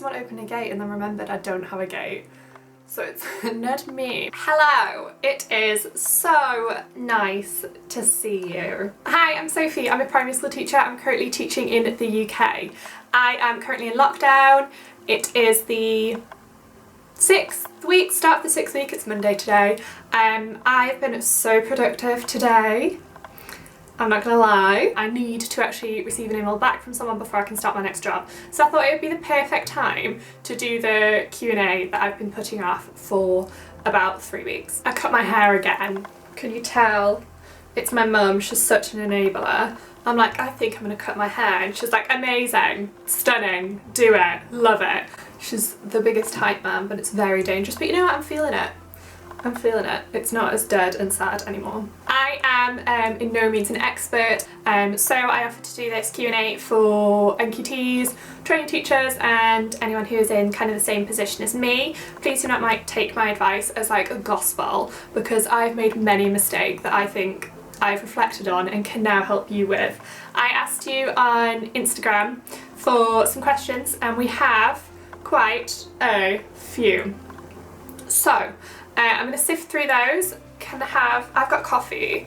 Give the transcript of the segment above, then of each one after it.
someone open a gate and then remembered I don't have a gate. So it's not me. Hello, it is so nice to see you. Hi, I'm Sophie. I'm a primary school teacher. I'm currently teaching in the UK. I am currently in lockdown. It is the start of the sixth week. It's Monday today. I've been so productive today. I'm not gonna lie, I need to actually receive an email back from someone before I can start my next job. So I thought it would be the perfect time to do the Q&A that I've been putting off for about 3 weeks. I cut my hair again. Can you tell? It's my mum, she's such an enabler. I'm like, I think I'm gonna cut my hair. And she's like, amazing, stunning, do it, love it. She's the biggest hype man, but it's very dangerous. But you know what, I'm feeling it. I'm feeling it. It's not as dead and sad anymore. I am in no means an expert, so I offered to do this Q&A for NQTs, training teachers and anyone who is in kind of the same position as me. Please do not take my advice as like a gospel, because I've made many mistakes that I think I've reflected on and can now help you with. I asked you on Instagram for some questions and we have quite a few. So I'm going to sift through those. I've got coffee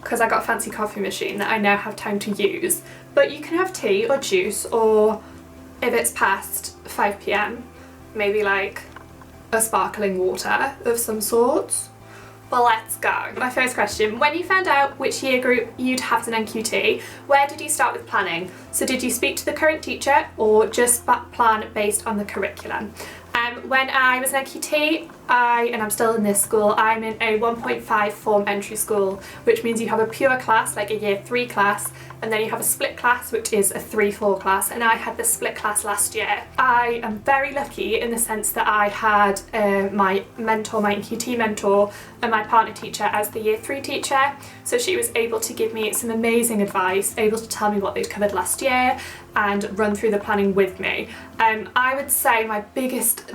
because I got a fancy coffee machine that I now have time to use, but you can have tea or juice, or if it's past 5 p.m, maybe like a sparkling water of some sorts. Well, let's go. My first question, when you found out which year group you'd have as an NQT, where did you start with planning? So did you speak to the current teacher or just plan based on the curriculum? When I was an NQT, and I'm still in this school, I'm in a 1.5 form entry school, which means you have a pure class, like a year 3 class, and then you have a split class, which is a 3-4 class, and I had the split class last year. I am very lucky in the sense that I had my mentor, my NQT mentor, and my partner teacher as the year 3 teacher, so she was able to give me some amazing advice, able to tell me what they'd covered last year, and run through the planning with me. I would say my biggest,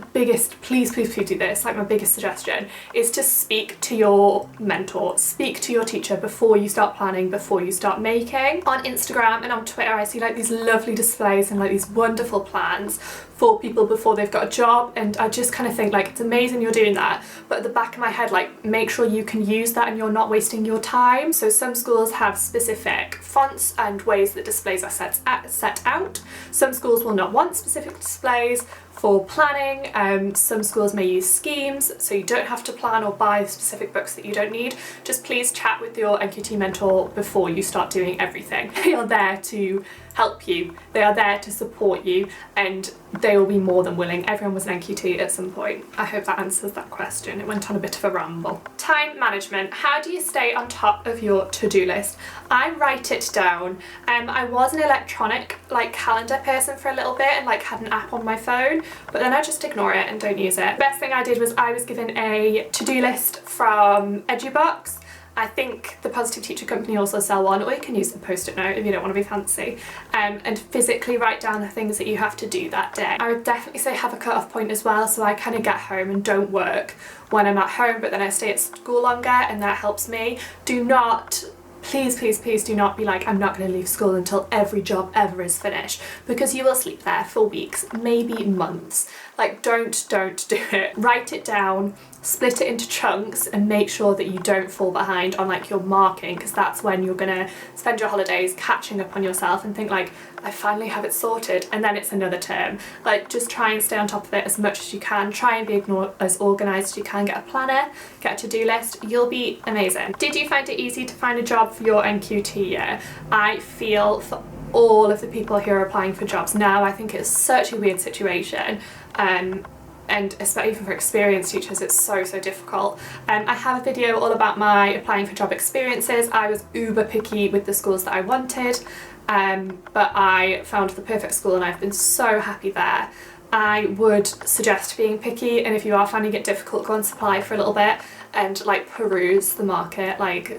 please do this, like my biggest suggestion is to speak to your mentor, speak to your teacher before you start planning, before you start making. On Instagram and on Twitter I see like these lovely displays and like these wonderful plans for people before they've got a job, and I just kind of think like it's amazing you're doing that, but at the back of my head, like, make sure you can use that and you're not wasting your time. So some schools have specific fonts and ways that displays are set out. Some schools will not want specific displays for planning. Some schools may use schemes, so you don't have to plan or buy specific books that you don't need. Just please chat with your NQT mentor before you start doing everything. They are there to help you, they are there to support you, and they will be more than willing. Everyone was an NQT at some point. I hope that answers that question. It went on a bit of a ramble. Time management. How do you stay on top of your to-do list? I write it down. I was an electronic like calendar person for a little bit and like had an app on my phone, but then I just ignore it and don't use it. The best thing I did was I was given a to-do list from EduBox. I think the Positive Teacher Company also sell one, or you can use the post-it note if you don't want to be fancy, and physically write down the things that you have to do that day. I would definitely say have a cut-off point as well, so I kind of get home and don't work when I'm at home, but then I stay at school longer and that helps me. Do not, please do not be like, I'm not going to leave school until every job ever is finished, because you will sleep there for weeks, maybe months. Like, don't do it. Write it down, split it into chunks, and make sure that you don't fall behind on like your marking, because that's when you're gonna spend your holidays catching up on yourself and think like, I finally have it sorted, and then it's another term. Like, just try and stay on top of it as much as you can. Try and be as organised as you can. Get a planner, get a to-do list. You'll be amazing. Did you find it easy to find a job for your NQT year? I feel for all of the people who are applying for jobs now, I think it's such a weird situation. And especially for experienced teachers, it's so difficult. I have a video all about my applying for job experiences. I was uber picky with the schools that I wanted, but I found the perfect school and I've been so happy there. I would suggest being picky, and if you are finding it difficult, go on supply for a little bit and like peruse the market. Like,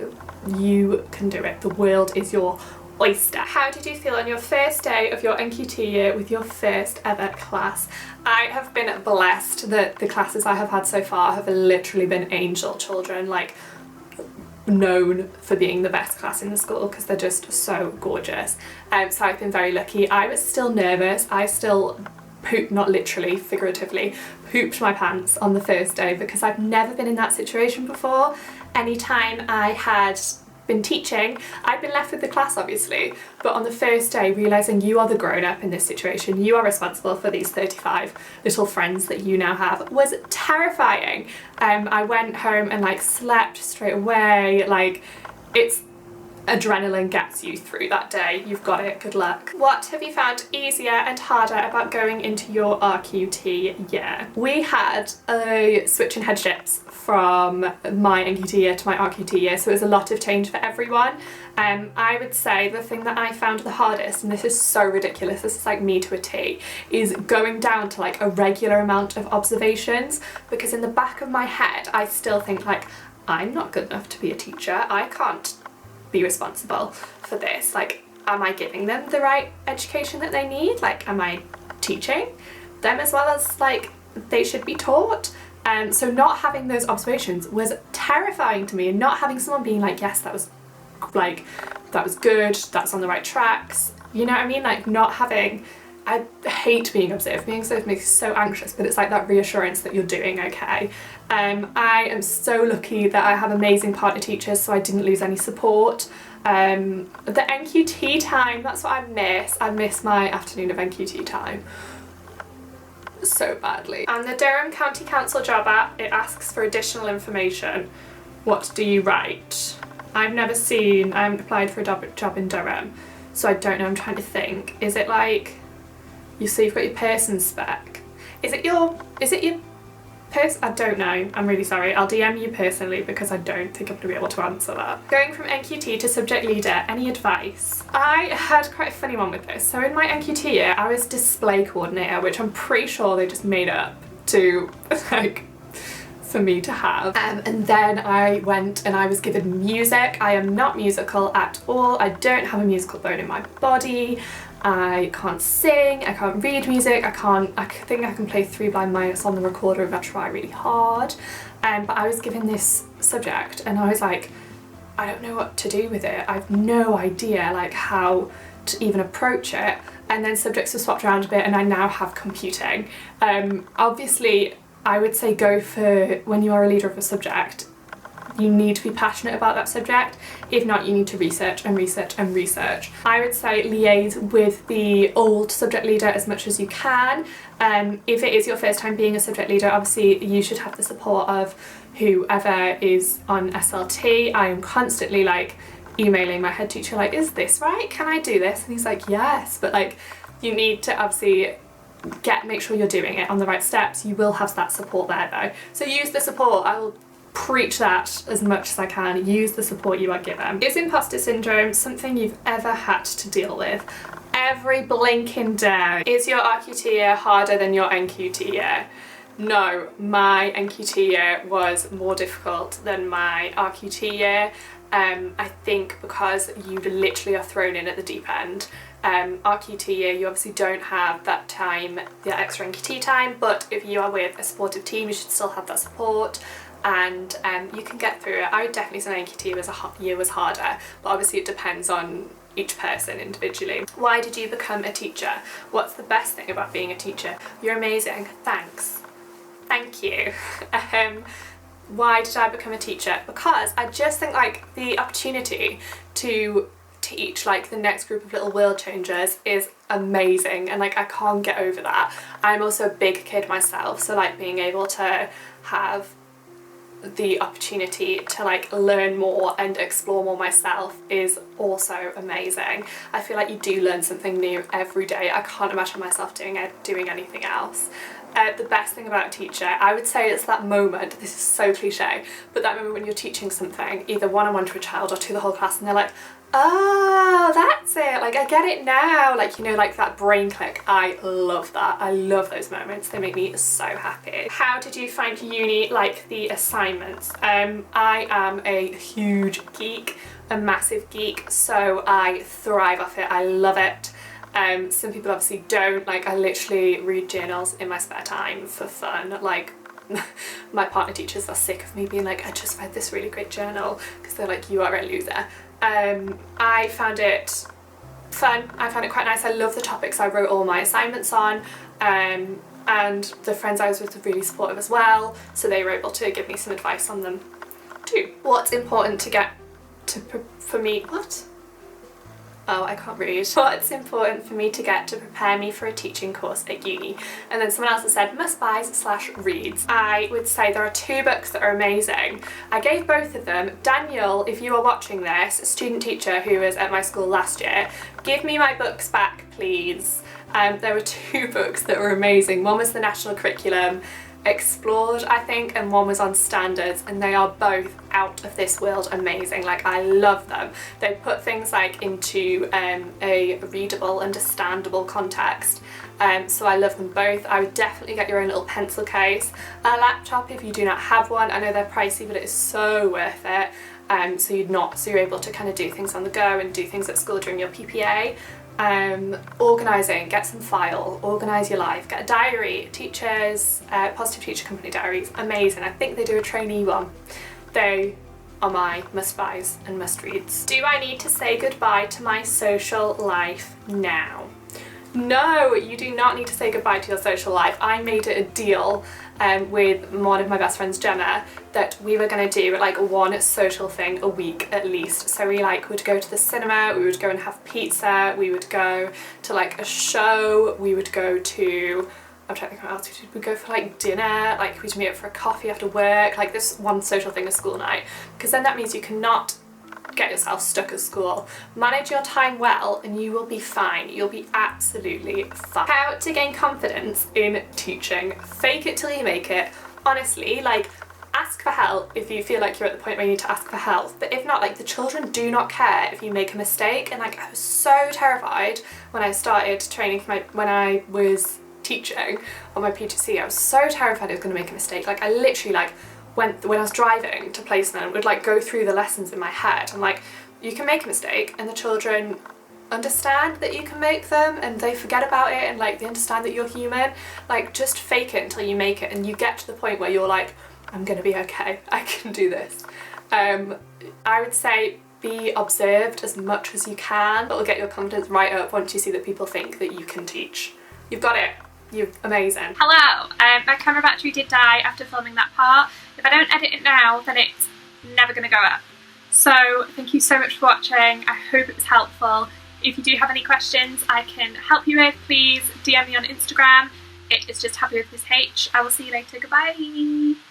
you can do it. The world is your oyster. How did you feel on your first day of your NQT year with your first ever class? I have been blessed that the classes I have had so far have literally been angel children, like known for being the best class in the school because they're just so gorgeous. So I've been very lucky. I was still nervous. I still not literally, figuratively, pooped my pants on the first day because I've never been in that situation before. Anytime I had been teaching, I'd been left with the class obviously, but on the first day realising you are the grown-up in this situation, you are responsible for these 35 little friends that you now have, was terrifying. I went home and like slept straight away. Like, it's adrenaline gets you through that day. You've got it. Good luck. What have you found easier and harder about going into your RQT year? We had a switch in headships from my NQT year to my RQT year, so it was a lot of change for everyone. I would say the thing that I found the hardest, and this is so ridiculous, this is like me to a T, is going down to like a regular amount of observations, because in the back of my head I still think like, I'm not good enough to be a teacher, I can't be responsible for this. Like, am I giving them the right education that they need? Like, am I teaching them as well as like they should be taught? So not having those observations was terrifying to me, and not having someone being like, yes, that was good, that's on the right tracks, you know what I mean? Like, not having, I hate being observed. Being observed makes me so anxious, but it's like that reassurance that you're doing okay. I am so lucky that I have amazing partner teachers, so I didn't lose any support. The NQT time, that's what I miss. I miss my afternoon of NQT time so badly. And the Durham County Council job app, it asks for additional information. What do you write? I haven't applied for a job in Durham, so I don't know. I'm trying to think. Is it like, so you've got your person spec. Is it your person? I don't know. I'm really sorry. I'll DM you personally because I don't think I'm going to be able to answer that. Going from NQT to subject leader, any advice? I had quite a funny one with this. So in my NQT year, I was display coordinator, which I'm pretty sure they just made up to like for me to have. And then I went and I was given music. I am not musical at all. I don't have a musical bone in my body. I can't sing, I can't read music, I think I can play 3 Blind Mice on the recorder if I try really hard. But I was given this subject and I was like, I don't know what to do with it. I have no idea like how to even approach it. And then subjects were swapped around a bit and I now have computing. Obviously, I would say go for, when you are a leader of a subject, you need to be passionate about that subject. If not, you need to research and research and research. I would say liaise with the old subject leader as much as you can. If it is your first time being a subject leader, obviously you should have the support of whoever is on SLT. I am constantly like emailing my head teacher like, is this right? Can I do this? And he's like, yes, but like you need to obviously make sure you're doing it on the right steps. You will have that support there though. So use the support. I will preach that as much as I can. Use the support you are given. Is imposter syndrome something you've ever had to deal with? Every blinking day. Is your RQT year harder than your NQT year? No, my NQT year was more difficult than my RQT year. I think because you literally are thrown in at the deep end. RQT year, you obviously don't have that time, the extra NQT time, but if you are with a supportive team, you should still have that support. And you can get through it. I would definitely say NQT year was harder, but obviously it depends on each person individually. Why did you become a teacher? What's the best thing about being a teacher? You're amazing. Thanks. Thank you. Why did I become a teacher? Because I just think like the opportunity to teach like the next group of little world changers is amazing, and like I can't get over that. I'm also a big kid myself, so like being able to have the opportunity to like learn more and explore more myself is also amazing. I feel like you do learn something new every day. I can't imagine myself doing anything else. The best thing about a teacher, I would say, it's that moment, this is so cliche, but that moment when you're teaching something either one-on-one to a child or to the whole class and they're like, oh, that's it, like I get it now, like, you know, like that brain click. I love that. I love those moments. They make me so happy. How did you find uni, like the assignments? I am a huge geek, a massive geek, so I thrive off it. I love it. Some people obviously don't. Like I literally read journals in my spare time for fun. Like my partner teachers are sick of me being like, I just read this really great journal, because they're like, you are a loser. I found it fun. I found it quite nice. I love the topics I wrote all my assignments on, and the friends I was with were really supportive as well, so they were able to give me some advice on them too. What's important to get to for me? What? Oh, I can't read. What's important for me to get to prepare me for a teaching course at uni? And then someone else has said must-buys/reads. I would say there are 2 books that are amazing. I gave both of them. Daniel, if you are watching this, a student teacher who was at my school last year, give me my books back, please. There were 2 books that were amazing. One was the National Curriculum Explored, I think, and one was on standards, and they are both out of this world amazing. Like, I love them. They put things like into a readable, understandable context, so I love them both. I would definitely get your own little pencil case, a laptop if you do not have one. I know they're pricey, but it is so worth it. So you're able to kind of do things on the go and do things at school during your PPA. Organising, get some file, organise your life, get a diary. Teachers, Positive Teacher Company diaries, amazing. I think they do a trainee one. They are my must-buys and must-reads. Do I need to say goodbye to my social life now? No, you do not need to say goodbye to your social life. I made it a deal with one of my best friends, Gemma, that we were going to do like one social thing a week at least. So we would go to the cinema, we would go and have pizza, we would go to like a show, we would go to, I'm trying to think what else we did. We'd go for like dinner, like we'd meet up for a coffee after work, like this one social thing, a school night, because then that means you cannot get yourself stuck at school. Manage your time well and you will be fine. You'll be absolutely fine. How to gain confidence in teaching. Fake it till you make it. Honestly, like, ask for help if you feel like you're at the point where you need to ask for help, but if not, like, the children do not care if you make a mistake. And like, I was so terrified when I started training for when I was teaching on my PGC. I was so terrified I was going to make a mistake. Like, I literally when I was driving to placement would like go through the lessons in my head. I'm like, you can make a mistake and the children understand that you can make them and they forget about it and like they understand that you're human. Like, just fake it until you make it and you get to the point where you're like, I'm gonna be okay, I can do this. I would say be observed as much as you can. It'll get your confidence right up once you see that people think that you can teach. You've got it. You're amazing. Hello, my camera battery did die after filming that part. If I don't edit it now, then it's never going to go up. So thank you so much for watching. I hope it was helpful. If you do have any questions I can help you with, please DM me on Instagram. It is just happy with Miss H. I will see you later. Goodbye.